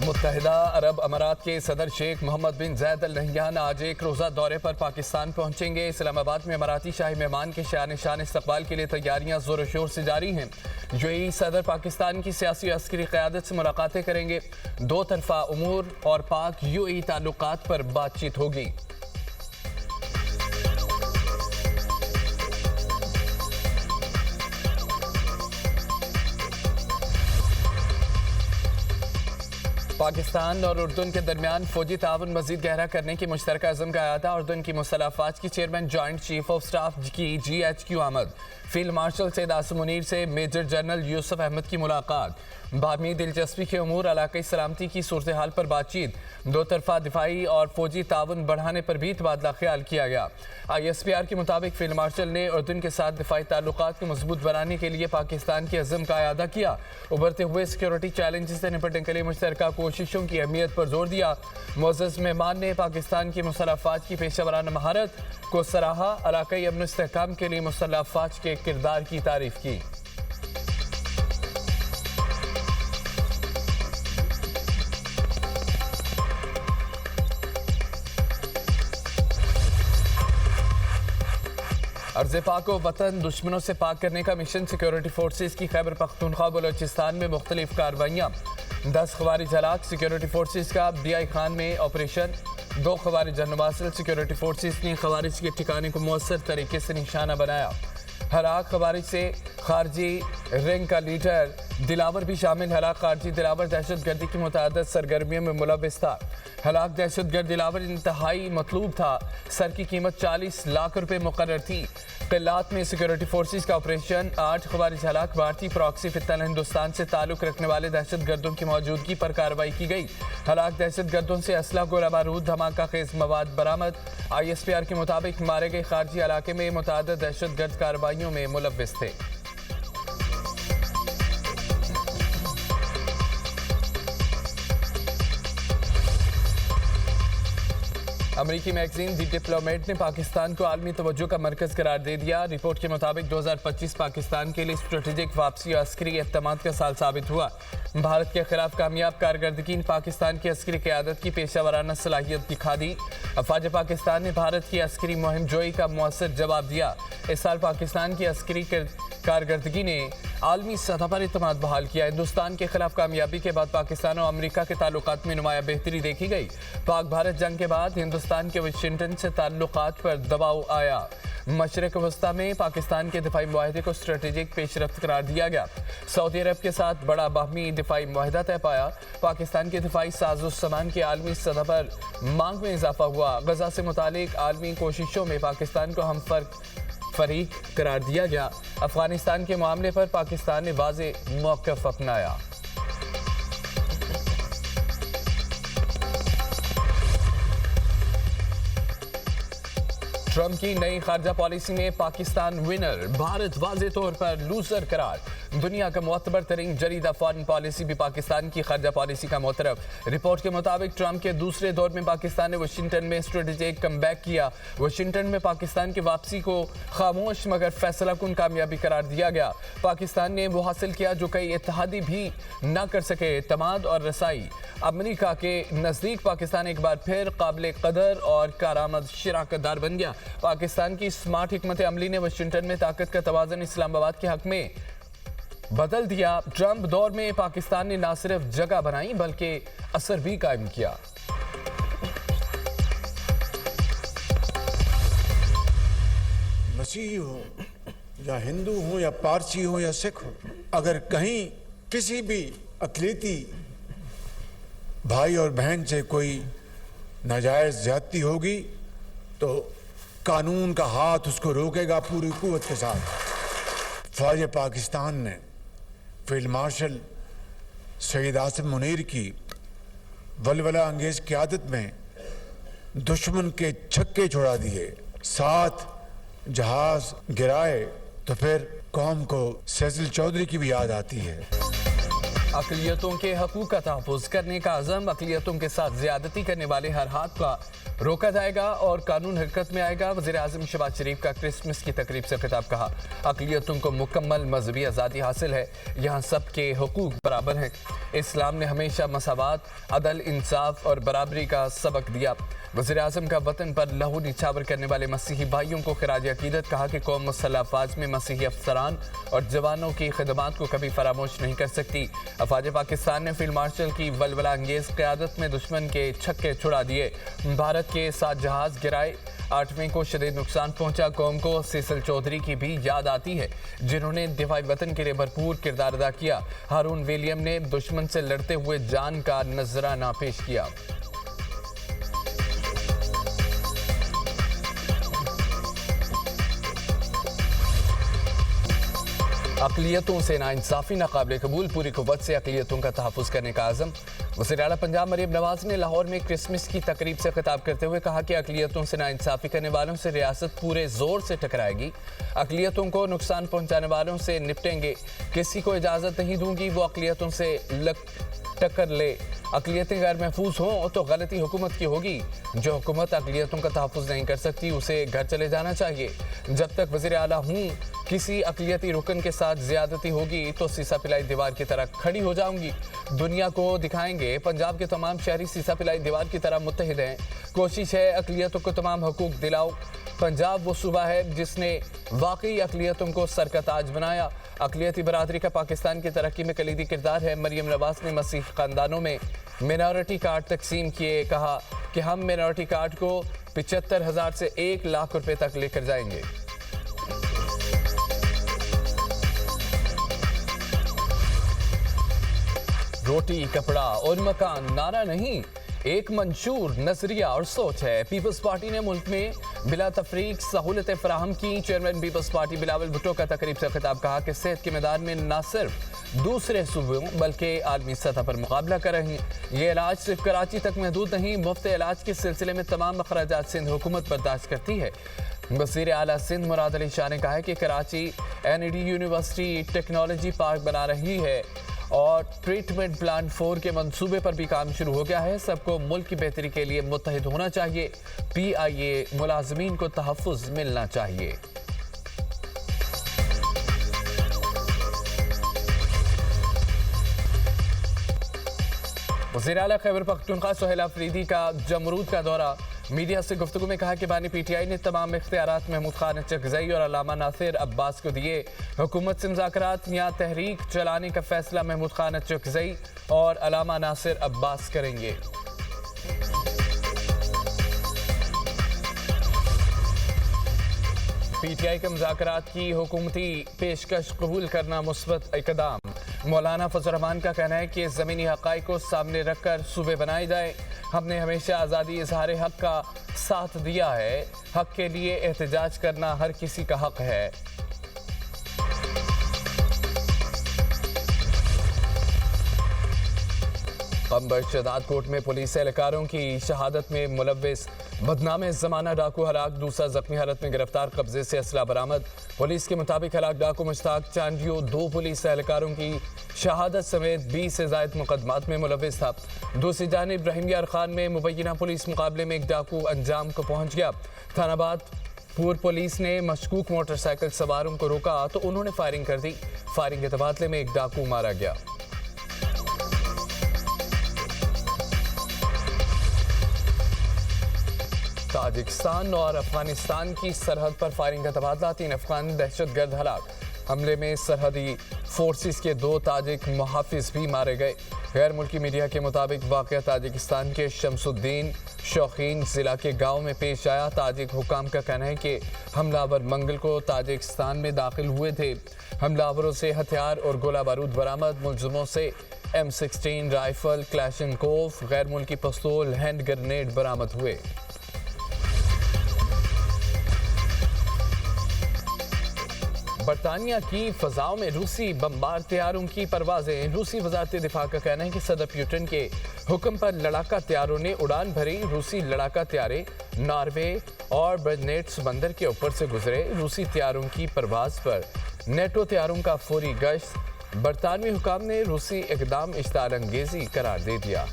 متحدہ عرب امارات کے صدر شیخ محمد بن زید ال نہیان آج ایک روزہ دورے پر پاکستان پہنچیں گے۔ اسلام آباد میں اماراتی شاہی مہمان کے شان استقبال کے لیے تیاریاں زور و شور سے جاری ہیں۔ UAE صدر پاکستان کی سیاسی و عسکری قیادت سے ملاقاتیں کریں گے۔ دو طرفہ امور اور پاک UAE تعلقات پر بات چیت ہوگی۔ پاکستان اور اردن کے درمیان فوجی تعاون مزید گہرا کرنے کی مشترکہ عزم کا اعادہ۔ اردن کی مسلح افواج کی chairman joint chief of staff کی GHQ آمد۔ فیلڈ مارشل سید عاصم منیر سے میجر جنرل یوسف احمد کی ملاقات۔ باہمی دلچسپی کے امور، علاقائی سلامتی کی صورتحال پر بات چیت۔ دو طرفہ دفاعی اور فوجی تعاون بڑھانے پر بھی تبادلہ خیال کیا گیا۔ ISPR کے مطابق فیلڈ مارشل نے اردن کے ساتھ دفاعی تعلقات کو مضبوط بنانے کے لیے پاکستان کے عزم کا اعادہ کیا۔ ابھرتے ہوئے سیکیورٹی چیلنجز سے نپٹنے کے لیے مشترکہ کوششوں کی اہمیت پر زور دیا۔ معزز مہمان نے پاکستان کی مسلح افواج کی پیشہ ورانہ مہارت کو سراہا۔ علاقائی امن و استحکام کے لیے مسلح افواج کے کردار کی تعریف کی۔ ارض پاک و وطن دشمنوں سے پاک کرنے کا مشن، سیکیورٹی فورسز کی خیبر پختونخوا بلوچستان میں مختلف کارروائیاں۔ 10 خوارج ہلاک، سیکیورٹی فورسز کا BI خان میں آپریشن۔ 2 خوارج نواصل، سیکیورٹی فورسز نے خوارج کے ٹھکانے کو مؤثر طریقے سے نشانہ بنایا۔ ہلاک خوارج سے خارجی رنگ کا لیڈر دلاور بھی شامل۔ ہلاک خارجی دلاور دہشت گردی کی متعدد سرگرمیوں میں ملوث تھا۔ ہلاک دہشت گرد دلاور انتہائی مطلوب تھا۔ سر کی قیمت 40 لاکھ روپے مقرر تھی۔ قلات میں سیکیورٹی فورسز کا آپریشن۔ 8 خوارج ہلاک، بھارتی پراکسی فتنہ ہندوستان سے تعلق رکھنے والے دہشت گردوں کی موجودگی پر کارروائی کی گئی۔ ہلاک دہشت گردوں سے اسلحہ، گولہ بارود، دھماکہ خیز مواد برآمد۔ ISPR کے مطابق مارے گئے خارجی علاقے میں متعدد دہشت گرد کارروائیوں میں ملوث تھے۔ امریکی میگزین دی ڈپلومیٹ نے پاکستان کو عالمی توجہ کا مرکز قرار دے دیا۔ رپورٹ کے مطابق 2025 پاکستان کے لیے اسٹریٹجک واپسی اور عسکری اعتماد کا سال ثابت ہوا۔ بھارت کے خلاف کامیاب کارکردگی نے پاکستان کی عسکری قیادت کی پیشہ ورانہ صلاحیت دکھا دی۔ افواج پاکستان نے بھارت کی عسکری مہم جوئی کا مؤثر جواب دیا۔ اس سال پاکستان کی عسکری کارکردگی نے عالمی سطح پر اعتماد بحال کیا۔ ہندوستان کے خلاف کامیابی کے بعد پاکستان اور امریکہ کے تعلقات میں نمایاں بہتری دیکھی گئی۔ پاک بھارت جنگ کے بعد ہندوستان کے واشنگٹن سے تعلقات پر دباؤ آیا۔ مشرق وسطی میں پاکستان کے دفاعی معاہدے کو اسٹریٹجک پیش رفت قرار دیا گیا۔ سعودی عرب کے ساتھ بڑا باہمی دفاعی معاہدہ طے پایا۔ پاکستان کے دفاعی ساز و سامان کی عالمی سطح پر مانگ میں اضافہ ہوا۔ غزہ سے متعلق عالمی کوششوں میں پاکستان کو ہم فریق قرار دیا گیا۔ افغانستان کے معاملے پر پاکستان نے واضح موقف اپنایا۔ ٹرمپ کی نئی خارجہ پالیسی میں پاکستان ونر، بھارت واضح طور پر لوزر قرار۔ دنیا کا معتبر ترین جریدہ فارن پالیسی بھی پاکستان کی خارجہ پالیسی کا معترف۔ رپورٹ کے مطابق ٹرمپ کے دوسرے دور میں پاکستان نے واشنگٹن میں اسٹریٹجک کم بیک کیا۔ واشنگٹن میں پاکستان کی واپسی کو خاموش مگر فیصلہ کن کامیابی قرار دیا گیا۔ پاکستان نے وہ حاصل کیا جو کئی اتحادی بھی نہ کر سکے، اعتماد اور رسائی۔ امریکہ کے نزدیک پاکستان ایک بار پھر قابل قدر اور کارآمد شراکت دار بن گیا۔ پاکستان کی سمارٹ حکمت عملی نے واشنگٹن میں طاقت کا توازن اسلام آباد کے حق میں بدل دیا۔ ٹرمپ دور میں پاکستان نے نہ صرف جگہ بنائی بلکہ اثر بھی قائم کیا۔ مسیحی ہو یا ہندو ہو یا پارسی ہو یا سکھ ہو، اگر کہیں کسی بھی اقلیتی بھائی اور بہن سے کوئی ناجائز زیادتی ہوگی تو قانون کا ہاتھ اس کو روکے گا پوری قوت کے ساتھ۔ فوج پاکستان نے فیلڈ مارشل سید عاصم منیر کی ولولہ انگیز قیادت میں دشمن کے چھکے چھوڑا دیے، 7 جہاز گرائے، تو پھر قوم کو سیزل چودھری کی بھی یاد آتی ہے۔ اقلیتوں کے حقوق کا تحفظ کرنے کا عزم، اقلیتوں کے ساتھ زیادتی کرنے والے ہر ہاتھ کا रोका जाएगा और कानून हरकत में आएगा। वज़ीर आज़म शहबाज शरीफ का क्रिसमस की तकरीब से खिताब। कहा, अक़लियतों को मुकम्मल मजहबी आज़ादी हासिल है, यहाँ सबके हुकूक बराबर हैं। इस्लाम ने हमेशा मसावात, अदल, इंसाफ और बराबरी का सबक दिया। वज़ीर आज़म का वतन पर लहू निछावर करने वाले मसीही भाइयों को खिराज अकीदत। कहा कि कौम मुसल्लह अफ़वाज में मसीही अफसरान और जवानों की खिदमात को कभी फरामोश नहीं कर सकती। अफ़वाज पाकिस्तान ने फील्ड मार्शल की वलवला अंगेज क़यादत में दुश्मन के छक्के छुड़ा दिए। भारत के 7 जहाज गिराए, 8वें को शदीद नुकसान पहुंचा। कौम को सीसल चौधरी की भी याद आती है, जिन्होंने दिफाई वतन के लिए भरपूर किरदार अदा किया। हारून विलियम ने दुश्मन से लड़ते हुए जान का नजराना पेश किया। अक़लियतों से नाइंसाफ़ी नाक़ाबिल कबूल, पूरी कुव्वत से अक़लियतों का तहफ़्फ़ुज़ करने का आज़म। वज़ीर आला पंजाब मरीम नवाज़ ने लाहौर में क्रिसमस की तकरीब से खिताब करते हुए कहा कि अक़लियतों से नाइंसाफ़ी करने वालों से रियासत पूरे ज़ोर से टकराएगी। अक़लियतों को नुकसान पहुँचाने वालों से निपटेंगे। किसी को इजाज़त नहीं दूंगी वो अक़लियतों से टक्कर ले। अक़लियतें गैर महफूज हों तो गलती हुकूमत की होगी। जो हुकूमत अक़लियतों का तहफ़्फ़ुज़ नहीं कर सकती उसे घर चले जाना चाहिए। जब तक वज़ीर आला हूँ, किसी अक़लियती रुकन के साथ ज़्यादती होगी तो सीसा पिलाई दीवार की तरह खड़ी हो जाऊंगी। दुनिया को दिखाएंगे पंजाब के तमाम शहरी सीसा पिलाई दीवार की तरह मुत्तहिद हैं। कोशिश है अक़लियतों को तमाम हकूक़ दिलाओ। पंजाब वो सूबा है जिसने वाकई अक़लियतों को सर का ताज बनाया। अक़लियती बरादरी का पाकिस्तान की तरक्की में कलीदी किरदार है। मरीम नवाज़ ने मसीह ख़ानदानों में मिनॉरिटी कार्ड तकसीम किए। कहा कि हम मिनॉरिटी कार्ड को 75,000 से 1 लाख रुपए तक लेकर जाएंगे। रोटी, कपड़ा और मकान नारा नहीं, एक मंशूर नजरिया और सोच है। पीपल्स पार्टी ने मुल्क में बिला तफरीक सहूलतें फराहम की। चेयरमैन पीपल्स पार्टी बिलावल भुट्टो का तकरीब से खिताब। कहा कि सेहत के मैदान में न सिर्फ दूसरे सूबों बल्कि आलमी सतह पर मुकाबला कर रही हैं। ये इलाज सिर्फ कराची तक महदूद नहीं, मुफ्त इलाज के सिलसिले में तमाम अखराजात सिंध हुकूमत बर्दाश्त करती है। वज़ीर आला सिंध मुराद अली शाह ने कहा है कि Karachi NED university technology park बना रही है और ट्रीटमेंट प्लांट 4 के मंसूबे पर भी काम शुरू हो गया है। सबको मुल्क की बेहतरी के लिए मुत्तहिद होना चाहिए। PIA मुलाजमीन को तहफ़्फ़ुज़ मिलना चाहिए। वज़ीर आला खैबर पख्तूनख्वा सुहेल अफरीदी का जमरूद का दौरा। मीडिया से गुफ्तगू में कहा कि बानी PTI ने तमाम इख्तियारात महमूद खान चकज़ई और अल्लामा नासिर अब्बास को दिए। हुकूमत से मुज़ाकरात या तहरीक चलाने का फैसला महमूद खान चकज़ई और अल्लामा नासिर अब्बास करेंगे। PTI के मुज़ाकरात की हुकूमती पेशकश कबूल करना मुस्बत इक़दाम। मौलाना फजल रहमान का कहना है कि ज़मीनी हक़ाइक़ को सामने रखकर सूबे बनाए जाए। हमने हमेशा आज़ादी इज़हार हक़ का साथ दिया है। हक़ के लिए एहतजाज करना हर किसी का हक़ है। कम बशदाद कोर्ट में पुलिस एहलकारों की शहादत में मुलव्विस बदनाम ज़माना डाकू हलाक, दूसरा जख्मी हालत में गिरफ्तार, कब्जे से असला बरामद। पुलिस के मुताबिक हलाक डाकू मुश्ताक चांडियो 2 पुलिस एहलकारों की शहादत समेत 20 से ज़ायद मुकदमात में मुलव्विस था। दूसरी जानिब इब्राहिम यार खान में मुबैना पुलिस मुकाबले में एक डाकू अंजाम को पहुंच गया। थानाबाद पूर्व पुलिस ने मशकूक मोटरसाइकिल सवारों को रोका तो उन्होंने फायरिंग कर दी। फायरिंग के तबादले में एक डाकू मारा गया। ताजिकिस्तान और अफगानिस्तान की सरहद पर फायरिंग का तबादला। 3 अफगान दहशतगर्द हलाक। हमले में सरहदी फोर्सेस के 2 ताजिक मुहाफिज भी मारे गए। गैर मुल्की मीडिया के मुताबिक वाक़या ताजिकिस्तान के शमसुद्दीन शौकीन ज़िला के गांव में पेश आया। ताजिक हुकाम का कहना है कि हमलावर मंगल को ताजिकिस्तान में दाखिल हुए थे। हमलावरों से हथियार और गोला बारूद बरामद। मुलजिमों से M16 राइफल, क्लैशनकोव, गैर मुल्की पिस्तौल, हैंड ग्रेनेड बरामद हुए। बरतानिया की फ़ज़ाओं में रूसी बमबार तैयारों की परवाज़ें। रूसी वज़ारत दिफा का कहना है कि सदर पुतिन के हुक्म पर लड़ाका तैयारों ने उड़ान भरी। रूसी लड़ाका तैयारे नॉर्वे और ब्रेडनेट्स बंदर के ऊपर से गुजरे। रूसी तैयारों की परवाज़ पर नेटो तैयारों का फौरी गश्त। बरतानवी हुकाम ने रूसी इक़दाम इश्ताल अंगेज़ी करार दे दिया।